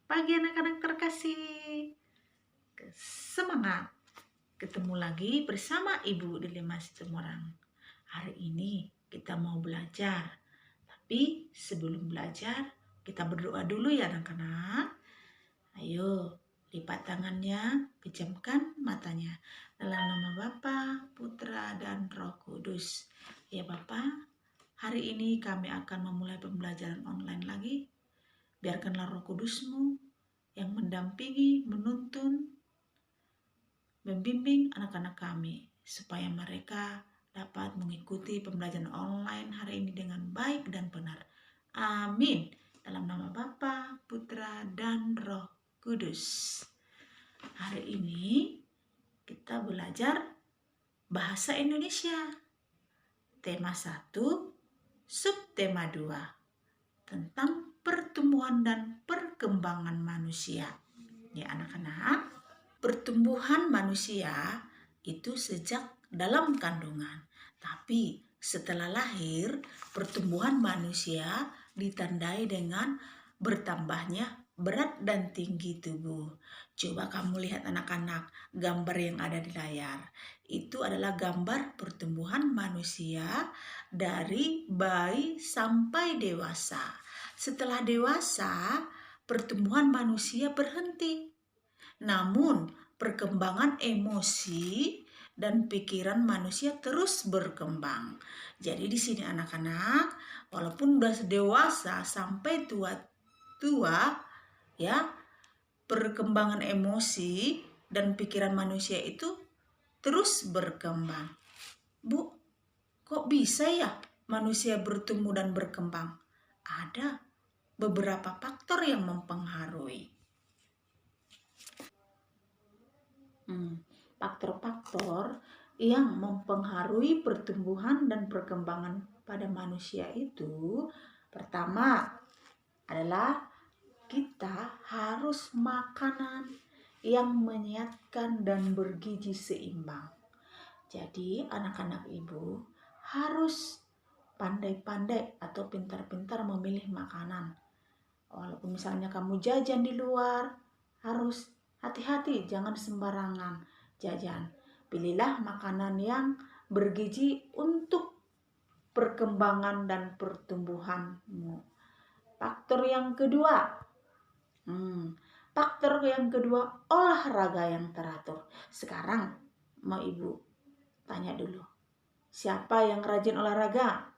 Pagi anak-anak terkasih. Semangat. Ketemu lagi bersama Ibu Delima Situmorang. Hari ini kita mau belajar. Tapi sebelum belajar, kita berdoa dulu ya anak-anak. Ayo, lipat tangannya, pejamkan matanya. Dalam nama Bapa, Putra, dan Roh Kudus. Ya Bapa, hari ini kami akan memulai pembelajaran online lagi. Biarkanlah Roh Kudus-Mu yang mendampingi, menuntun, membimbing anak-anak kami supaya mereka dapat mengikuti pembelajaran online hari ini dengan baik dan benar. Amin. Dalam nama Bapa, Putra, dan Roh Kudus. Hari ini kita belajar bahasa Indonesia. Tema 1, subtema 2, tentang pertumbuhan dan perkembangan manusia. Ya anak-anak, pertumbuhan manusia itu sejak dalam kandungan. Tapi setelah lahir, pertumbuhan manusia ditandai dengan bertambahnya berat dan tinggi tubuh. Coba kamu lihat anak-anak, gambar yang ada di layar. Itu adalah gambar pertumbuhan manusia dari bayi sampai dewasa. Setelah dewasa, pertumbuhan manusia berhenti. Namun, perkembangan emosi dan pikiran manusia terus berkembang. Jadi di sini anak-anak, walaupun sudah dewasa sampai tua, ya, perkembangan emosi dan pikiran manusia itu terus berkembang. Bu, kok bisa ya manusia bertumbuh dan berkembang? Ada beberapa faktor yang mempengaruhi. Faktor-faktor yang mempengaruhi pertumbuhan dan perkembangan pada manusia itu, pertama adalah kita harus makanan yang menyehatkan dan bergizi seimbang. Jadi anak-anak ibu harus pandai-pandai atau pintar-pintar memilih makanan. Walaupun misalnya kamu jajan di luar, harus hati-hati, jangan sembarangan jajan. Pilihlah makanan yang bergizi untuk perkembangan dan pertumbuhanmu. Faktor yang kedua, olahraga yang teratur. Sekarang mau ibu tanya dulu, siapa yang rajin olahraga?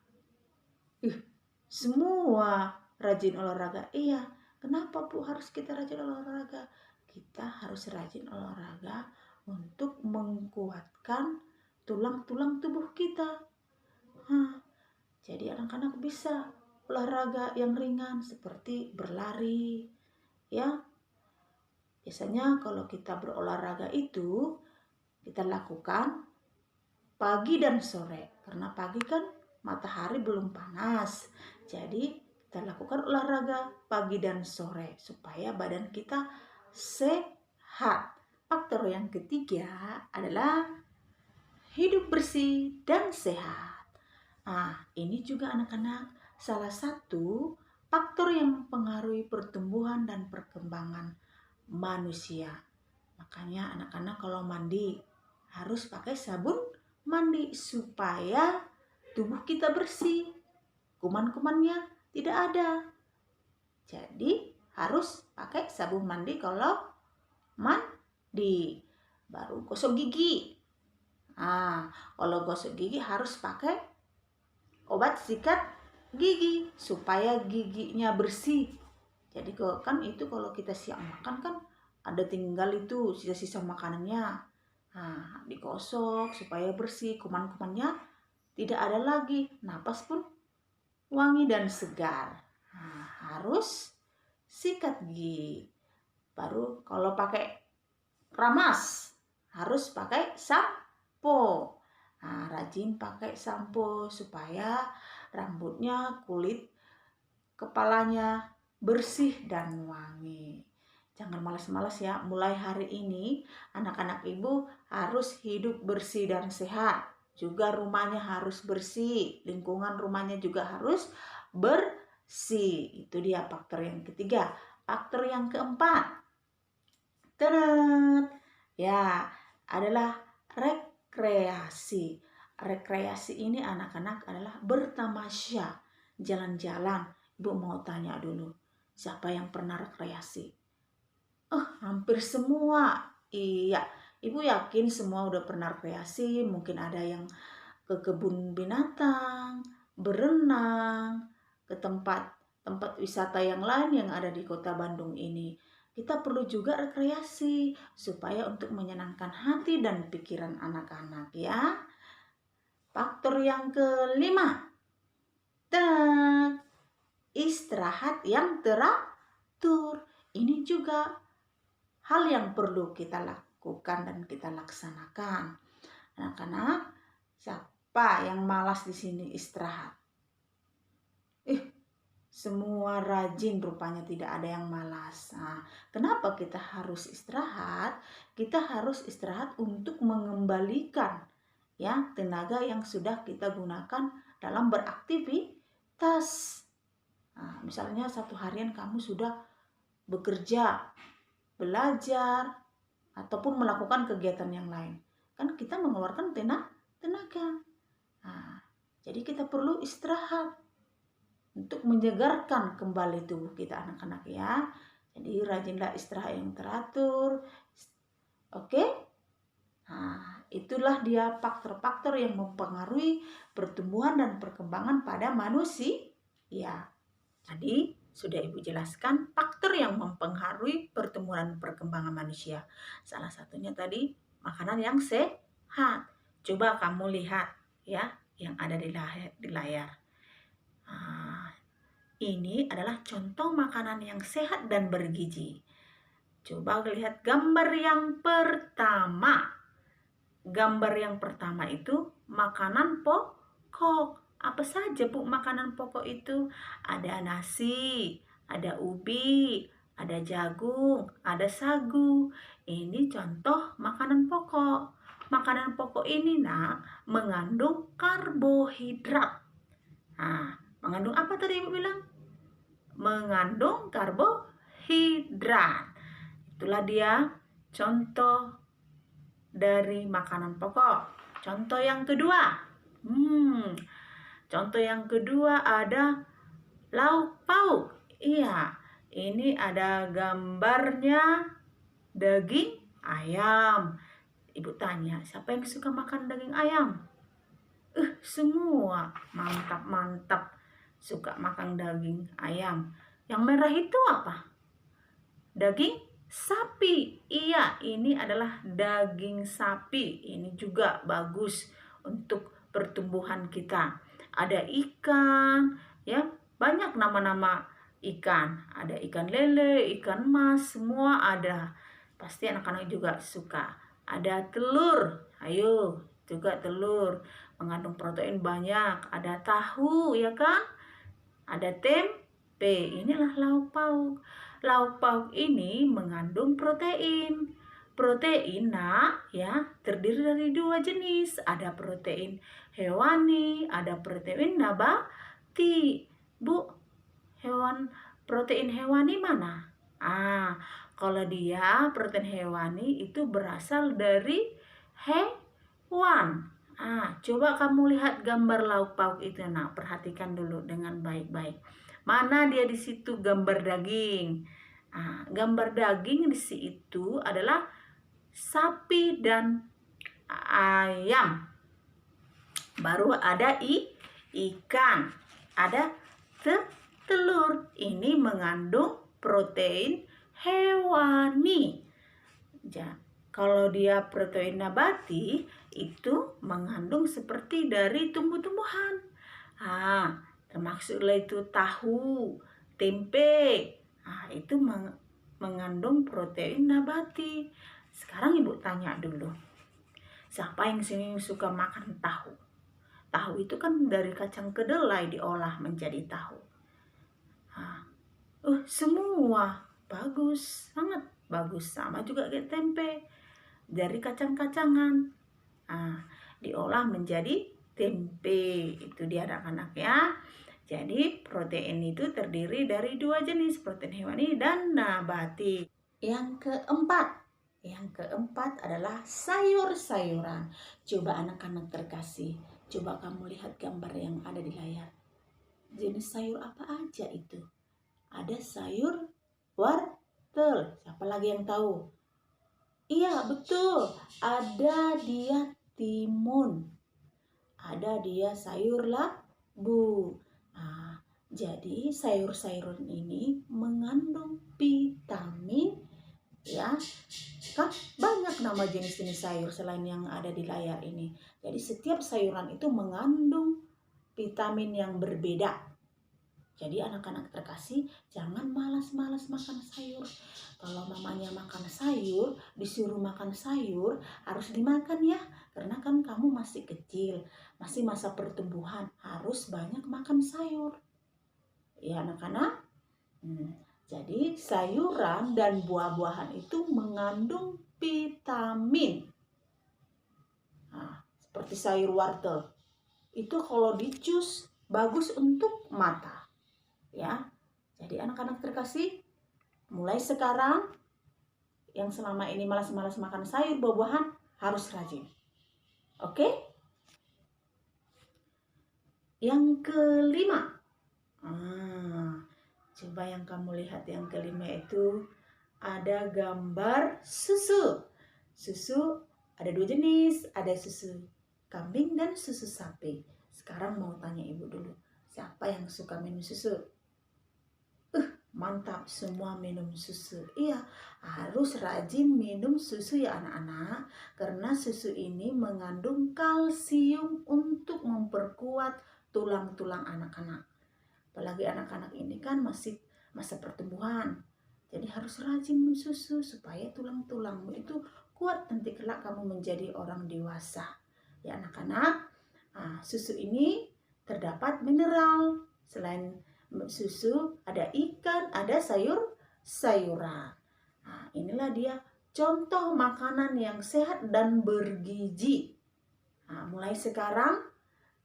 Semua rajin olahraga. Iya, kenapa Bu harus kita rajin olahraga? Kita harus rajin olahraga untuk menguatkan tulang-tulang tubuh kita. Jadi anak-anak bisa olahraga yang ringan seperti berlari, ya. Biasanya kalau kita berolahraga itu kita lakukan pagi dan sore, karena pagi kan matahari belum panas. Jadi kita lakukan olahraga pagi dan sore supaya badan kita sehat. Faktor yang ketiga adalah hidup bersih dan sehat. Ini juga anak-anak salah satu faktor yang mempengaruhi pertumbuhan dan perkembangan manusia. Makanya anak-anak kalau mandi harus pakai sabun mandi supaya tubuh kita bersih, kuman-kumannya tidak ada. Jadi harus pakai sabun mandi kalau mandi. Baru gosok gigi. Kalau gosok gigi harus pakai obat sikat gigi supaya giginya bersih. Jadi kan itu kalau kita siap makan kan ada tinggal itu sisa-sisa makanannya. Digosok supaya bersih, kuman-kumannya tidak ada lagi, napas pun wangi dan segar. Harus sikat gigi. Baru kalau pakai ramas harus pakai sampo. Rajin pakai sampo supaya rambutnya, kulit kepalanya bersih dan wangi. Jangan malas-malas ya. Mulai hari ini anak-anak ibu harus hidup bersih dan sehat. Juga rumahnya harus bersih. Lingkungan rumahnya juga harus bersih. Itu dia faktor yang ketiga. Faktor yang keempat, teret, ya, adalah rekreasi. Rekreasi ini anak-anak adalah bertamasya, jalan-jalan. Ibu mau tanya dulu, siapa yang pernah rekreasi? Hampir semua. Iya, Ibu yakin semua udah pernah rekreasi. Mungkin ada yang ke kebun binatang, berenang, ke tempat wisata yang lain yang ada di Kota Bandung ini. Kita perlu juga rekreasi supaya untuk menyenangkan hati dan pikiran anak-anak ya. Faktor yang kelima, istirahat yang teratur. Ini juga hal yang perlu kita lakukan dan kita laksanakan. Anak-anak, siapa yang malas di sini istirahat? Semua rajin, rupanya tidak ada yang malas. Nah, kenapa kita harus istirahat? Kita harus istirahat untuk mengembalikan ya tenaga yang sudah kita gunakan dalam beraktivitas. Nah, misalnya satu harian kamu sudah bekerja, belajar, ataupun melakukan kegiatan yang lain. Kan kita mengeluarkan tenaga. Nah, jadi kita perlu istirahat untuk menyegarkan kembali tubuh kita anak-anak ya. Jadi rajinlah istirahat yang teratur. Oke? Nah, itulah dia faktor-faktor yang mempengaruhi pertumbuhan dan perkembangan pada manusia. Ya. Tadi sudah Ibu jelaskan faktor yang mempengaruhi pertumbuhan dan perkembangan manusia. Salah satunya tadi makanan yang sehat. Coba kamu lihat ya yang ada di layar. Ini adalah contoh makanan yang sehat dan bergizi. Coba lihat gambar yang pertama. Gambar yang pertama itu makanan pokok. Apa saja Bu makanan pokok itu? Ada nasi, ada ubi, ada jagung, ada sagu. Ini contoh makanan pokok. Makanan pokok ini mengandung karbohidrat. Nah, mengandung apa tadi Ibu bilang? Mengandung karbohidrat. Itulah dia contoh dari makanan pokok. Contoh yang kedua. Contoh yang kedua ada lauk pauk. Iya, ini ada gambarnya daging ayam. Ibu tanya, siapa yang suka makan daging ayam? Semua mantap suka makan daging ayam. Yang merah itu apa? Daging sapi. Iya, ini adalah daging sapi. Ini juga bagus untuk pertumbuhan kita. Ada ikan, ya, banyak nama-nama ikan. Ada ikan lele, ikan mas, semua ada. Pasti anak-anak juga suka. Ada telur. Ayo, juga telur mengandung protein banyak. Ada tahu, ya kan? Ada tempe. Inilah lauk pauk. Lauk pauk ini mengandung protein. Protein ya terdiri dari dua jenis. Ada protein hewani, ada protein nabati. Bu, protein hewani mana? Kalau dia protein hewani itu berasal dari hewan. Coba kamu lihat gambar lauk pauk itu. Perhatikan dulu dengan baik-baik. Mana dia di situ gambar daging? Gambar daging di situ adalah sapi dan ayam. Baru ada ikan. Ada telur. Ini mengandung protein hewani. Kalau dia protein nabati itu mengandung seperti dari tumbuh-tumbuhan. Termasuklah itu tahu, tempe. Itu mengandung protein nabati. Sekarang Ibu tanya dulu, siapa yang sini suka makan tahu? Tahu itu kan dari kacang kedelai diolah menjadi tahu. Semua bagus, sangat bagus. Sama juga kayak tempe, dari kacang-kacangan. Diolah menjadi tempe. Itu dia anak-anak ya. Jadi protein itu terdiri dari dua jenis, protein hewani dan nabati. Yang keempat adalah sayur-sayuran. Coba anak-anak terkasih, coba kamu lihat gambar yang ada di layar. Jenis sayur apa aja itu? Ada sayur wortel. Siapa lagi yang tahu? Iya, betul. Ada dia timun. Ada dia sayur labu. Nah, jadi sayur-sayuran ini mengandung vitamin, ya. Kan banyak nama jenis-jenis sayur selain yang ada di layar ini. Jadi setiap sayuran itu mengandung vitamin yang berbeda. Jadi anak-anak terkasih, jangan malas-malas makan sayur. Kalau mamanya makan sayur, disuruh makan sayur, harus dimakan ya. Karena kan kamu masih kecil, masih masa pertumbuhan, harus banyak makan sayur. Ya anak-anak? Jadi sayuran dan buah-buahan itu mengandung vitamin. Nah, seperti sayur wortel. Itu kalau dicus, bagus untuk mata. Ya, jadi anak-anak terkasih, mulai sekarang yang selama ini malas-malas makan sayur buah-buahan harus rajin. Oke? Yang kelima. Coba yang kamu lihat yang kelima itu ada gambar susu. Susu ada dua jenis, ada susu kambing dan susu sapi. Sekarang mau tanya ibu dulu, siapa yang suka minum susu? Mantap, semua minum susu. Iya, harus rajin minum susu ya anak-anak. Karena susu ini mengandung kalsium untuk memperkuat tulang-tulang anak-anak. Apalagi anak-anak ini kan masih masa pertumbuhan. Jadi harus rajin minum susu supaya tulang-tulangmu itu kuat nanti kelak kamu menjadi orang dewasa. Ya anak-anak, susu ini terdapat mineral. Selain susu, ada ikan, ada sayur-sayuran. Nah, inilah dia contoh makanan yang sehat dan bergizi. Nah, mulai sekarang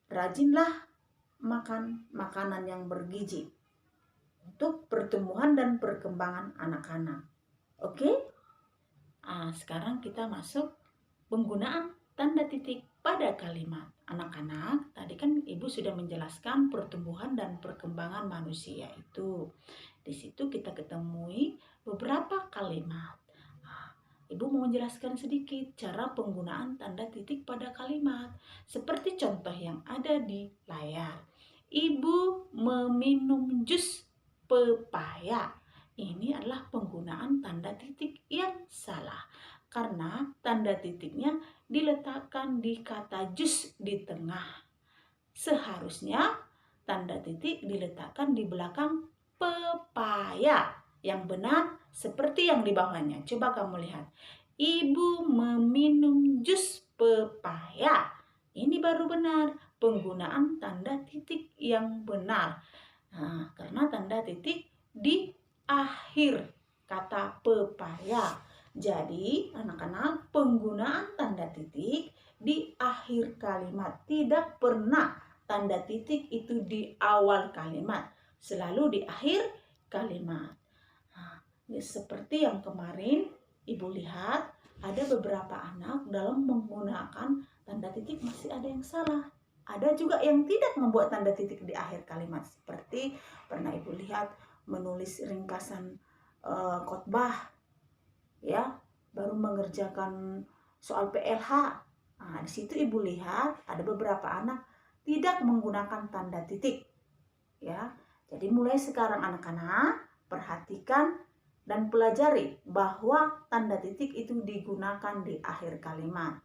rajinlah makan makanan yang bergizi untuk pertumbuhan dan perkembangan anak-anak. Oke? Sekarang kita masuk penggunaan tanda titik pada kalimat. Anak-anak, tadi kan Ibu sudah menjelaskan pertumbuhan dan perkembangan manusia itu. Di situ kita ketemui beberapa kalimat. Ibu mau menjelaskan sedikit cara penggunaan tanda titik pada kalimat. Seperti contoh yang ada di layar. Ibu meminum jus pepaya. Ini adalah penggunaan tanda titik yang salah. Karena tanda titiknya diletakkan di kata jus di tengah. Seharusnya tanda titik diletakkan di belakang pepaya. Yang benar seperti yang di bawahnya. Coba kamu lihat. Ibu meminum jus pepaya. Ini baru benar. Penggunaan tanda titik yang benar. Nah, karena tanda titik di akhir kata pepaya. Jadi, anak-anak, penggunaan tanda titik di akhir kalimat. Tidak pernah tanda titik itu di awal kalimat. Selalu di akhir kalimat. Nah, seperti yang kemarin Ibu lihat, ada beberapa anak dalam menggunakan tanda titik masih ada yang salah. Ada juga yang tidak membuat tanda titik di akhir kalimat. Seperti pernah Ibu lihat menulis ringkasan khotbah, ya, baru mengerjakan soal PLH. Nah, di situ Ibu lihat ada beberapa anak tidak menggunakan tanda titik. Ya. Jadi mulai sekarang anak-anak perhatikan dan pelajari bahwa tanda titik itu digunakan di akhir kalimat.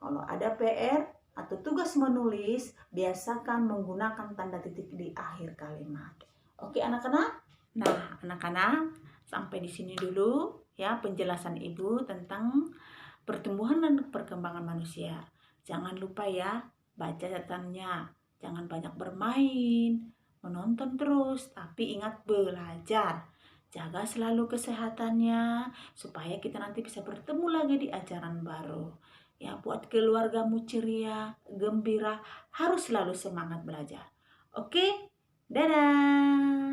Kalau ada PR atau tugas menulis, biasakan menggunakan tanda titik di akhir kalimat. Oke anak-anak? Nah, anak-anak, sampai di sini dulu ya penjelasan Ibu tentang pertumbuhan dan perkembangan manusia. Jangan lupa ya baca catatannya. Jangan banyak bermain, menonton terus, tapi ingat belajar. Jaga selalu kesehatannya supaya kita nanti bisa bertemu lagi di ajaran baru. Ya, buat keluargamu ceria, gembira, harus selalu semangat belajar. Oke? Dadah!